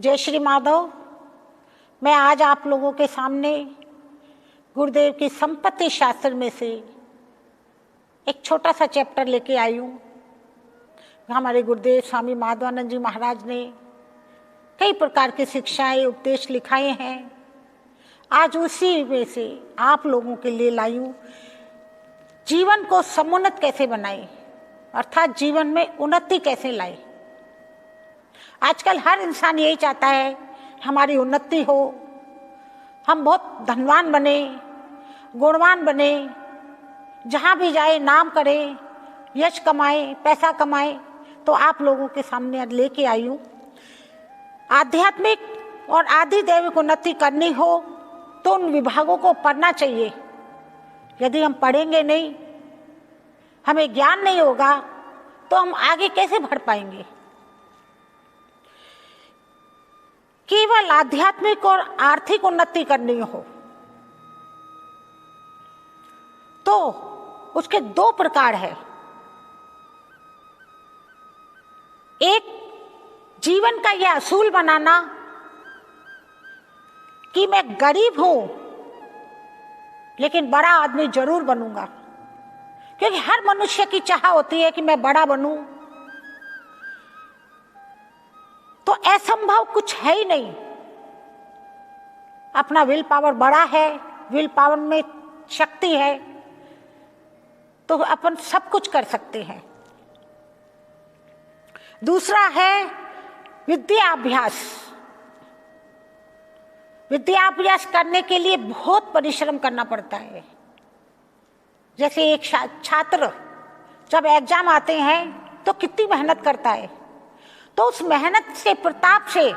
जय श्री माधव। मैं आज आप लोगों के सामने गुरुदेव की संपत्ति शास्त्र में से एक छोटा सा चैप्टर लेके आई हूँ। हमारे गुरुदेव स्वामी माधवानंद जी महाराज ने कई प्रकार की शिक्षाएं उपदेश लिखाए हैं। आज उसी में से आप लोगों के लिए लाई हूँ, जीवन को समुन्नत कैसे बनाए, अर्थात जीवन में उन्नति कैसे लाए। आजकल हर इंसान यही चाहता है हमारी उन्नति हो, हम बहुत धनवान बने, गुणवान बने, जहाँ भी जाए नाम करें, यश कमाए, पैसा कमाए। तो आप लोगों के सामने लेके आई हूँ, आध्यात्मिक और आधिदैविक उन्नति करनी हो तो उन विभागों को पढ़ना चाहिए। यदि हम पढ़ेंगे नहीं, हमें ज्ञान नहीं होगा, तो हम आगे कैसे बढ़ पाएंगे। केवल आध्यात्मिक और आर्थिक उन्नति करनी हो तो उसके दो प्रकार है। एक, जीवन का यह असूल बनाना कि मैं गरीब हूं लेकिन बड़ा आदमी जरूर बनूंगा, क्योंकि हर मनुष्य की चाह होती है कि मैं बड़ा बनूं। तो असंभव कुछ है ही नहीं। अपना विल पावर बड़ा है, विल पावर में शक्ति है, तो अपन सब कुछ कर सकते हैं। दूसरा है विद्याभ्यास। विद्याभ्यास करने के लिए बहुत परिश्रम करना पड़ता है। जैसे एक छात्र जब एग्जाम आते हैं तो कितनी मेहनत करता है, तो उस मेहनत से, प्रताप से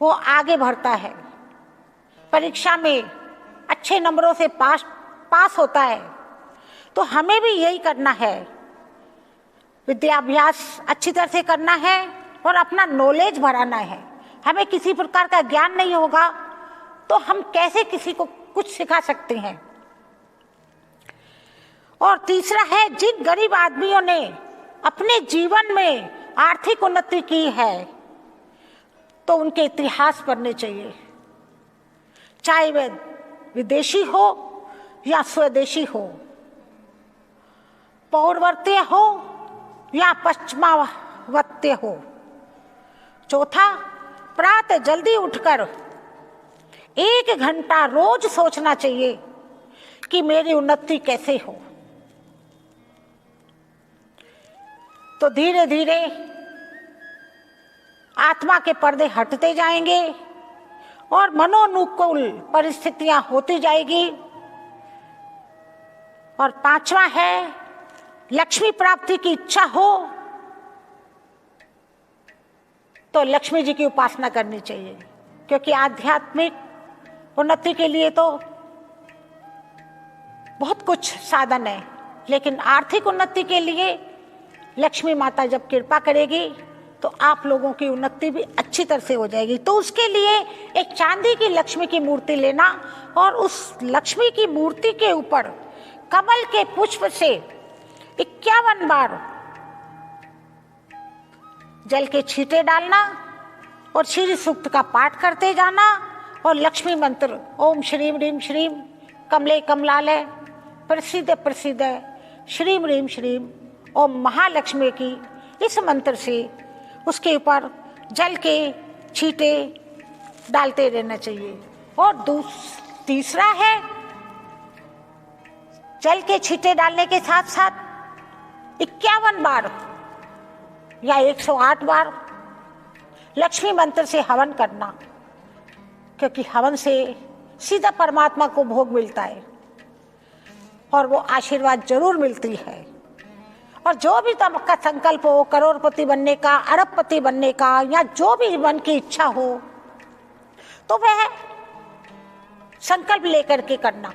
वो आगे बढ़ता है, परीक्षा में अच्छे नंबरों से पास होता है। तो हमें भी यही करना है, विद्याभ्यास अच्छी तरह से करना है और अपना नॉलेज बढ़ाना है। हमें किसी प्रकार का ज्ञान नहीं होगा तो हम कैसे किसी को कुछ सिखा सकते हैं। और तीसरा है, जिन गरीब आदमियों ने अपने जीवन में आर्थिक उन्नति की है तो उनके इतिहास पढ़ने चाहिए, चाहे वे विदेशी हो या स्वदेशी हो, पौर्वर्त्य हो या पश्चिमावत्य हो। चौथा, प्रातः जल्दी उठकर 1 घंटा रोज सोचना चाहिए कि मेरी उन्नति कैसे हो। तो धीरे धीरे आत्मा के पर्दे हटते जाएंगे और मनोनुकूल परिस्थितियां होती जाएगी। और पांचवा है, लक्ष्मी प्राप्ति की इच्छा हो तो लक्ष्मी जी की उपासना करनी चाहिए, क्योंकि आध्यात्मिक उन्नति के लिए तो बहुत कुछ साधन है, लेकिन आर्थिक उन्नति के लिए लक्ष्मी माता जब कृपा करेगी तो आप लोगों की उन्नति भी अच्छी तरह से हो जाएगी। तो उसके लिए एक चांदी की लक्ष्मी की मूर्ति लेना और उस लक्ष्मी की मूर्ति के ऊपर कमल के पुष्प से 51 बार जल के छींटे डालना और श्री सूक्त का पाठ करते जाना और लक्ष्मी मंत्र ओम श्रीम ह्रीम श्रीम कमले कमलालय प्रसिद्ध प्रसिद्ध श्रीम ह्रीम श्रीम ओम महालक्ष्मी की, इस मंत्र से उसके ऊपर जल के छींटे डालते रहना चाहिए। और तीसरा है, जल के छींटे डालने के साथ साथ 51 बार या 108 बार लक्ष्मी मंत्र से हवन करना, क्योंकि हवन से सीधा परमात्मा को भोग मिलता है और वो आशीर्वाद जरूर मिलती है। और जो भी आपका संकल्प हो, करोड़पति बनने का, अरबपति बनने का, या जो भी मन की इच्छा हो, तो वह संकल्प लेकर के करना।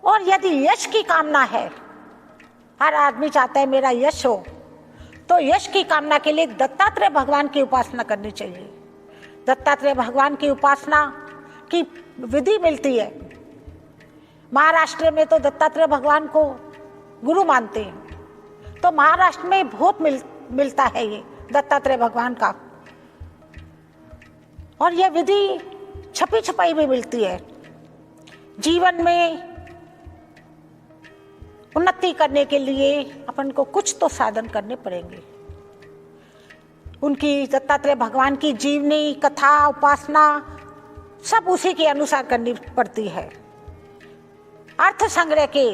और यदि यश की कामना है, हर आदमी चाहता है मेरा यश हो, तो यश की कामना के लिए दत्तात्रेय भगवान की उपासना करनी चाहिए। दत्तात्रेय भगवान की उपासना की विधि मिलती है। महाराष्ट्र में तो दत्तात्रेय भगवान को गुरु मानते हैं, तो महाराष्ट्र में बहुत मिलता है ये दत्तात्रेय भगवान का और यह विधि छपी छपाई में मिलती है। जीवन में उन्नति करने के लिए अपन को कुछ तो साधन करने पड़ेंगे। उनकी दत्तात्रेय भगवान की जीवनी, कथा, उपासना सब उसी के अनुसार करनी पड़ती है। अर्थ संग्रह के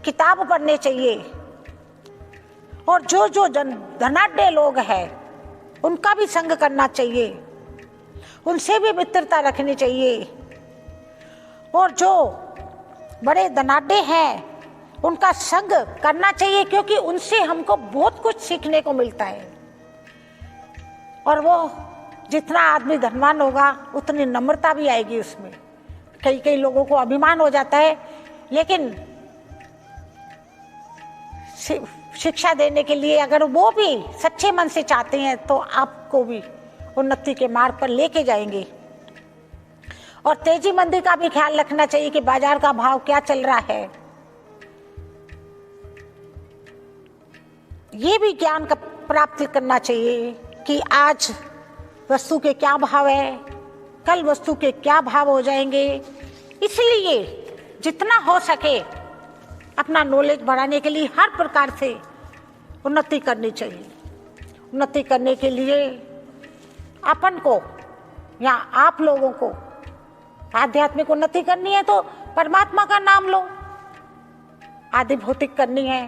किताब पढ़ने चाहिए और जो धनाढ्य लोग हैं उनका भी संग करना चाहिए, उनसे भी मित्रता रखनी चाहिए। और जो बड़े धनाढ्य हैं उनका संग करना चाहिए, क्योंकि उनसे हमको बहुत कुछ सीखने को मिलता है। और वो जितना आदमी धनवान होगा उतनी नम्रता भी आएगी उसमें। कई लोगों को अभिमान हो जाता है, लेकिन शिक्षा देने के लिए अगर वो भी सच्चे मन से चाहते हैं तो आपको भी उन्नति के मार्ग पर लेके जाएंगे। और तेजी मंदी का भी ख्याल रखना चाहिए कि बाजार का भाव क्या चल रहा है। ये भी ज्ञान का प्राप्त करना चाहिए कि आज वस्तु के क्या भाव है, कल वस्तु के क्या भाव हो जाएंगे। इसलिए जितना हो सके अपना नॉलेज बढ़ाने के लिए हर प्रकार से उन्नति करनी चाहिए। उन्नति करने के लिए अपन को या आप लोगों को आध्यात्मिक उन्नति करनी है तो परमात्मा का नाम लो। आदि भौतिक करनी है,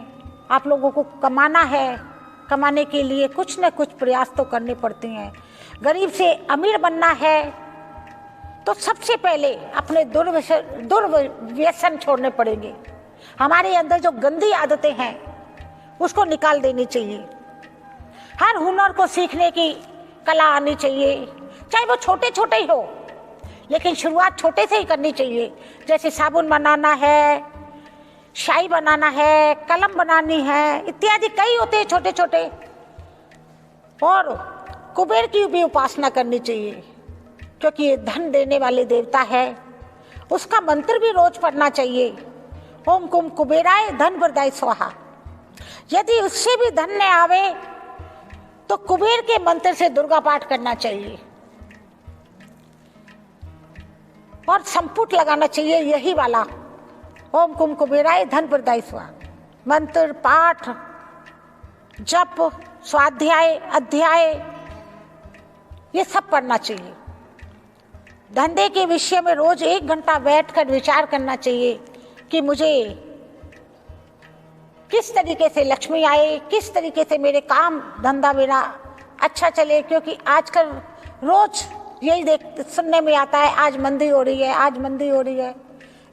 आप लोगों को कमाना है, कमाने के लिए कुछ न कुछ प्रयास तो करने पड़ते हैं। गरीब से अमीर बनना है तो सबसे पहले अपने दुर्व्यसन छोड़ने पड़ेंगे। हमारे अंदर जो गंदी आदतें हैं उसको निकाल देनी चाहिए। हर हुनर को सीखने की कला आनी चाहिए, चाहे वो छोटे छोटे ही हो, लेकिन शुरुआत छोटे से ही करनी चाहिए। जैसे साबुन बनाना है, शाही बनाना है, कलम बनानी है, इत्यादि कई होते हैं छोटे छोटे। और कुबेर की भी उपासना करनी चाहिए, क्योंकि ये धन देने वाले देवता है। उसका मंत्र भी रोज पढ़ना चाहिए, ओम कुम कुबेराय धन वरदाय स्वाहा। यदि उससे भी धन न आवे तो कुबेर के मंत्र से दुर्गा पाठ करना चाहिए और संपुट लगाना चाहिए, यही वाला ओम कुम कुबेराय धन वरदाय स्वाहा। मंत्र पाठ, जप, स्वाध्याय, अध्याय ये सब पढ़ना चाहिए। धंधे के विषय में रोज 1 घंटा बैठकर विचार करना चाहिए कि मुझे किस तरीके से लक्ष्मी आए, किस तरीके से मेरे काम धंधा मेरा अच्छा चले। क्योंकि आजकल रोज यही सुनने में आता है, आज मंदी हो रही है, आज मंदी हो रही है।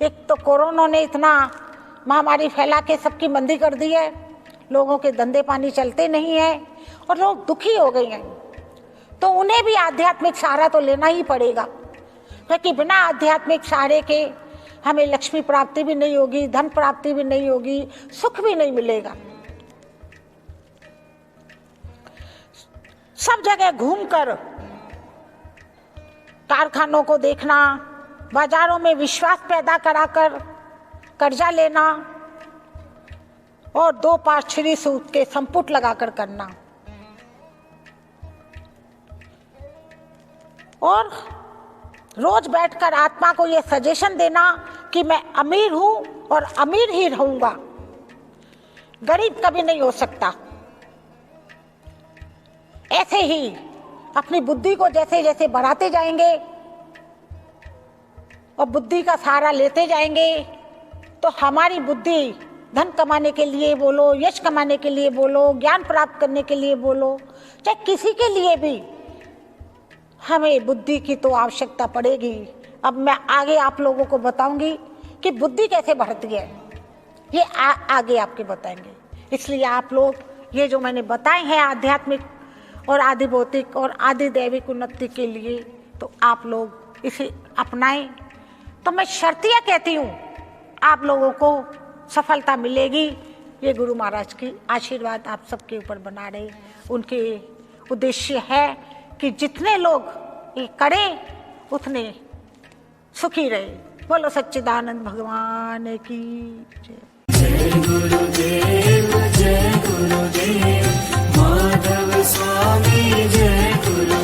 एक तो कोरोना ने इतना महामारी फैला के सबकी मंदी कर दी है, लोगों के धंधे पानी चलते नहीं है और लोग दुखी हो गए हैं। तो उन्हें भी आध्यात्मिक सहारा तो लेना ही पड़ेगा, क्योंकि बिना आध्यात्मिक सहारे के हमें लक्ष्मी प्राप्ति भी नहीं होगी, धन प्राप्ति भी नहीं होगी, सुख भी नहीं मिलेगा। सब जगह घूमकर कारखानों को देखना, बाजारों में विश्वास पैदा कराकर कर्जा लेना और 2 पाँचछड़ी सूत के संपुट लगाकर करना। और रोज बैठकर आत्मा को यह सजेशन देना कि मैं अमीर हूं और अमीर ही रहूंगा, गरीब कभी नहीं हो सकता। ऐसे ही अपनी बुद्धि को जैसे जैसे बढ़ाते जाएंगे और बुद्धि का सहारा लेते जाएंगे तो हमारी बुद्धि धन कमाने के लिए बोलो, यश कमाने के लिए बोलो, ज्ञान प्राप्त करने के लिए बोलो, चाहे किसी के लिए भी हमें बुद्धि की तो आवश्यकता पड़ेगी। अब मैं आगे आप लोगों को बताऊंगी कि बुद्धि कैसे बढ़ती है, ये आगे आपके बताएंगे। इसलिए आप लोग ये जो मैंने बताए हैं आध्यात्मिक और आदि भौतिक और आदि दैविक उन्नति के लिए, तो आप लोग इसे अपनाएं। तो मैं शर्तिया कहती हूँ आप लोगों को सफलता मिलेगी। ये गुरु महाराज की आशीर्वाद आप सबके ऊपर बना रहे। उनके उद्देश्य है कि जितने लोग ये करें उतने सुखी रहे। बोलो सच्चिदानंद भगवान की जय। जय गुरुदेव माधव स्वामी जय गुरु।